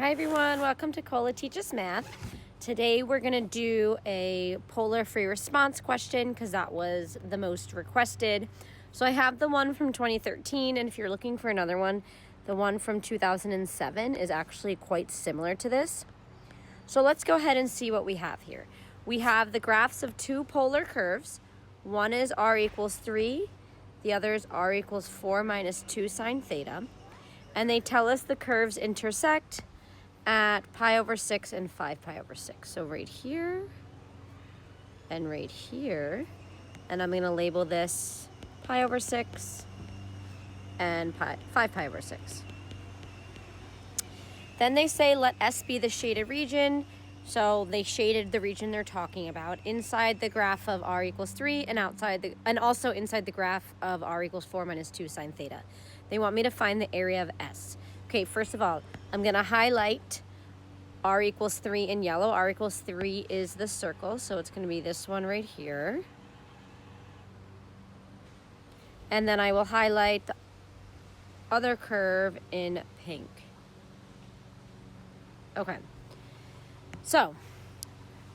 Hi everyone, welcome to Cola Teaches Math. Today we're going to do a polar free response question because that was the most requested. So I have the one from 2013, and if you're looking for another one, the one from 2007 is actually quite similar to this. So let's go ahead and see what we have here. We have the graphs of two polar curves. One is r equals 3, the other is r equals 4 minus 2 sine theta. And they tell us the curves intersect at pi over 6 and 5 pi over 6. So right here and right here. And I'm going to label this pi over 6 and 5 pi over 6. Then they say let S be the shaded region. So they shaded the region they're talking about inside the graph of r equals 3 and also inside the graph of r equals 4 minus 2 sine theta. They want me to find the area of S. Okay, first of all, I'm going to highlight r equals 3 in yellow. R equals 3 is the circle, so it's going to be this one right here. And then I will highlight the other curve in pink. Okay. So,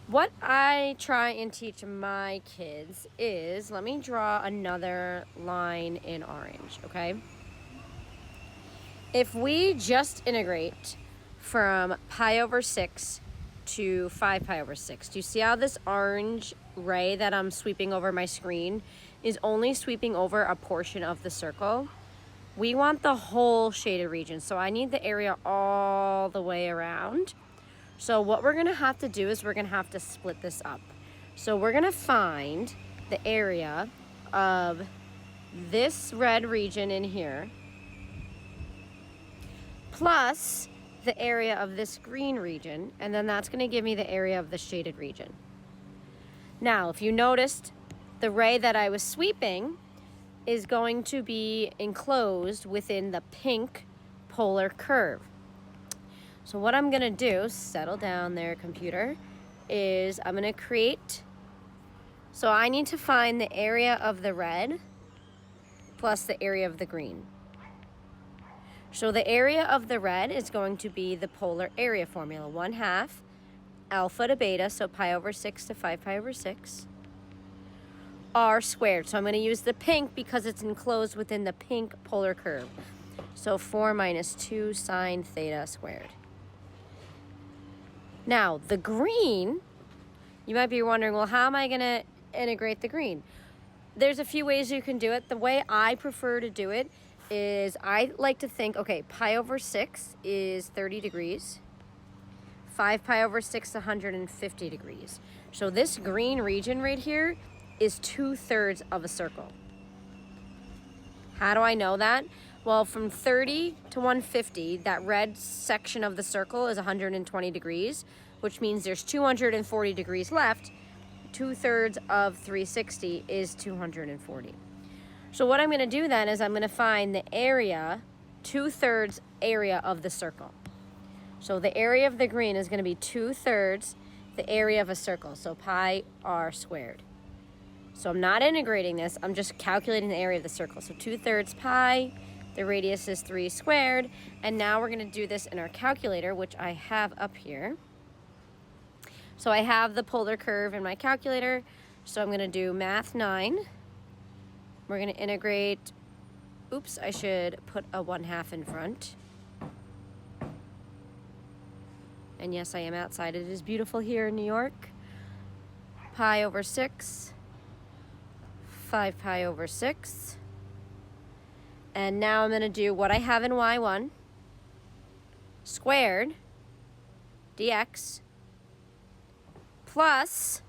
what I try and teach my kids is, let me draw another line in orange, okay? If we just integrate from pi over 6 to 5 pi over 6, do you see how this orange ray that I'm sweeping over my screen is only sweeping over a portion of the circle? We want the whole shaded region, so I need the area all the way around. So what we're going to have to do is we're going to have to split this up. So we're going to find the area of this red region in here plus the area of this green region, and then that's going to give me the area of the shaded region. Now, if you noticed, the ray that I was sweeping is going to be enclosed within the pink polar curve. So what I'm going to do, settle down there, computer, is I'm going to create, so I need to find the area of the red plus the area of the green. So the area of the red is going to be the polar area formula, 1/2 alpha to beta, so pi over 6 to 5 pi over 6, r squared. So I'm going to use the pink because it's enclosed within the pink polar curve. So 4 minus 2 sine theta squared. Now, the green, you might be wondering, well, how am I going to integrate the green? There's a few ways you can do it. The way I prefer to do it is I like to think, okay, pi over 6 is 30 degrees. 5 pi over 6 is 150 degrees. So this green region right here is 2/3 of a circle. How do I know that? Well, from 30 to 150, that red section of the circle is 120 degrees, which means there's 240 degrees left. 2/3 of 360 is 240. So what I'm going to do then is I'm going to find the area, 2/3 area of the circle. So the area of the green is going to be 2/3 the area of a circle, so pi r squared. So I'm not integrating this, I'm just calculating the area of the circle. So 2/3 pi, the radius is 3 squared, and now we're going to do this in our calculator, which I have up here. So I have the polar curve in my calculator, so I'm going to do math 9. We're going to integrate, oops, I should put a 1/2 in front. And yes, I am outside. It is beautiful here in New York. Pi over 6, 5 pi over 6. And now I'm going to do what I have in y1, squared dx plus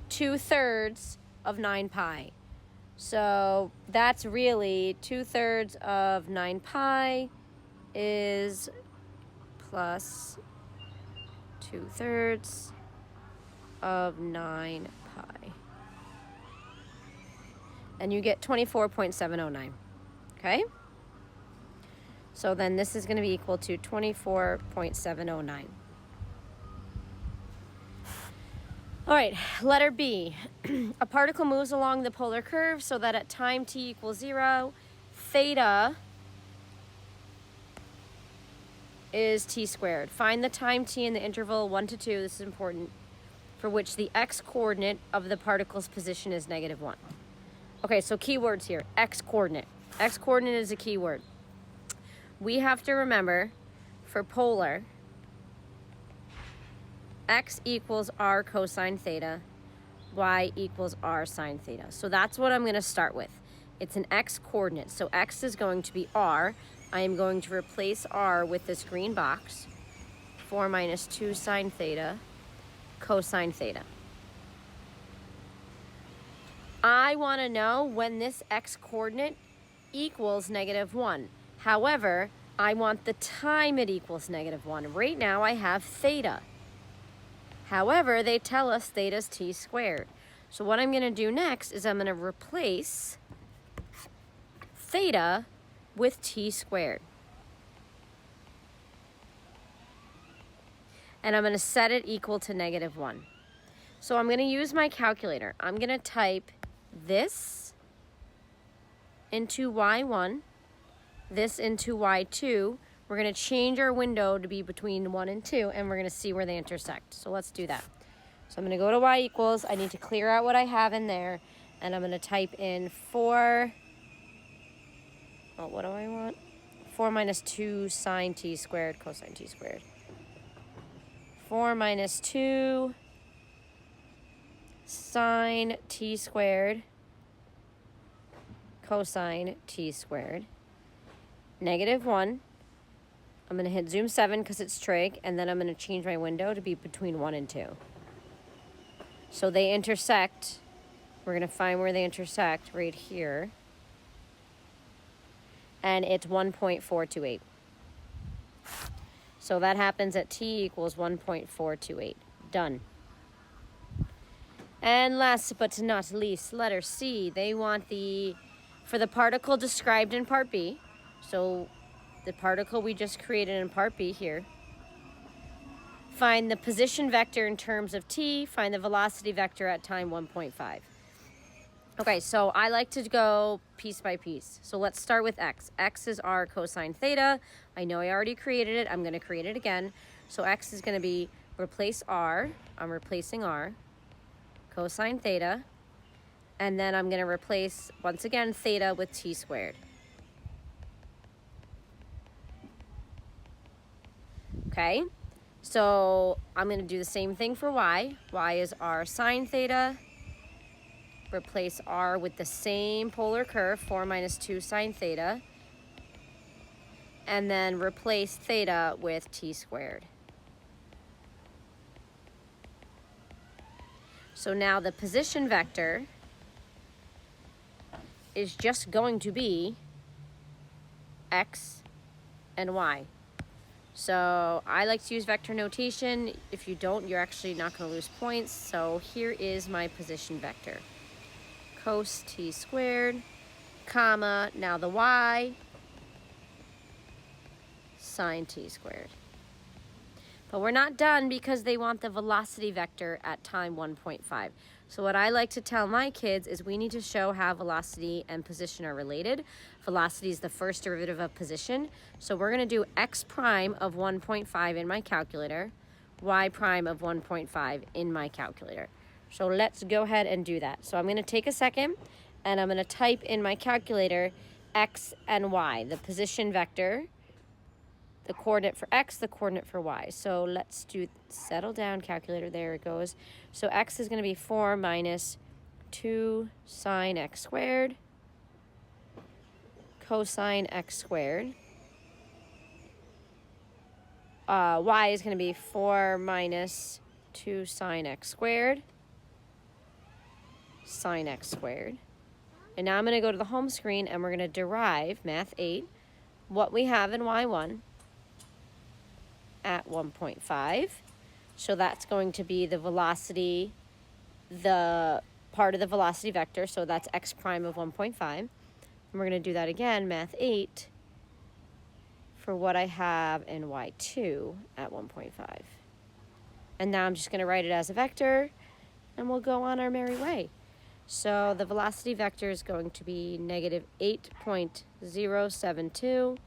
2/3 of 9 pi. So that's really 2/3 of 9 pi is plus 2/3 of 9 pi. And you get 24.709. Okay? So then this is going to be equal to 24.709. All right, letter B. A particle moves along the polar curve so that at time t equals 0, theta is t squared. Find the time t in the interval 1 to 2, this is important, for which the x-coordinate of the particle's position is -1. Okay, so keywords here. X-coordinate. X-coordinate is a keyword. We have to remember, for polar, x equals r cosine theta, y equals r sine theta. So that's what I'm going to start with. It's an x-coordinate. So x is going to be r. I am going to replace r with this green box, 4 minus 2 sine theta, cosine theta. I want to know when this x-coordinate equals -1. However, I want the time it equals -1. Right now I have theta. However, they tell us theta is t squared. So what I'm going to do next is I'm going to replace theta with t squared. And I'm going to set it equal to -1. So I'm going to use my calculator. I'm going to type this into y1, this into y2. We're going to change our window to be between 1 and 2, and we're going to see where they intersect. So let's do that. So I'm going to go to y equals. I need to clear out what I have in there, and I'm going to type in 4, what do I want? 4 minus 2 sine t squared cosine t squared. 4 minus 2 sine t squared cosine t squared. -1. I'm going to hit zoom 7 because it's trig, and then I'm going to change my window to be between 1 and 2. So they intersect. We're going to find where they intersect right here. And it's 1.428. So that happens at t equals 1.428. Done. And last but not least, letter C. They want for the particle described in part B. So the particle we just created in part B here. Find the position vector in terms of t. Find the velocity vector at time 1.5. Okay, so I like to go piece by piece. So let's start with x. X is r cosine theta. I know I already created it. I'm going to create it again. So x is going to be replace r. I'm replacing r. Cosine theta. And then I'm going to replace, once again, theta with t squared. Okay, so I'm going to do the same thing for y. Y is r sine theta. Replace r with the same polar curve, 4 minus 2 sine theta. And then replace theta with t squared. So now the position vector is just going to be x and y. So I like to use vector notation. If you don't, you're actually not going to lose points. So here is my position vector. Cos t squared, comma, now the y, sine t squared. But we're not done because they want the velocity vector at time 1.5. So what I like to tell my kids is we need to show how velocity and position are related. Velocity is the first derivative of position. So we're going to do x prime of 1.5 in my calculator, y prime of 1.5 in my calculator. So let's go ahead and do that. So I'm going to take a second, and I'm going to type in my calculator x and y, the position vector, the coordinate for x, the coordinate for y. So let's settle down, calculator, there it goes. So x is going to be 4 minus 2 sine x squared, cosine x squared. Y is going to be 4 minus 2 sine x squared, sine x squared. And now I'm going to go to the home screen, and we're going to derive, Math 8, what we have in y1 at 1.5. So that's going to be the velocity, the part of the velocity vector, so that's x prime of 1.5. And we're going to do that again, Math 8, for what I have in y2 at 1.5. And now I'm just going to write it as a vector, and we'll go on our merry way. So the velocity vector is going to be negative 8.072,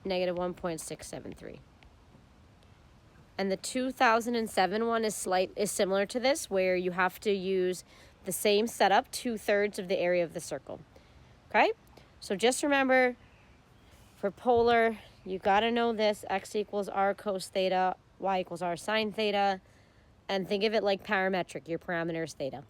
negative 1.673. And the 2007 one is similar to this, where you have to use the same setup, 2/3 of the area of the circle. Okay? So just remember, for polar, you got to know this: x equals r cos theta, y equals r sine theta, and think of it like parametric. Your parameter is theta.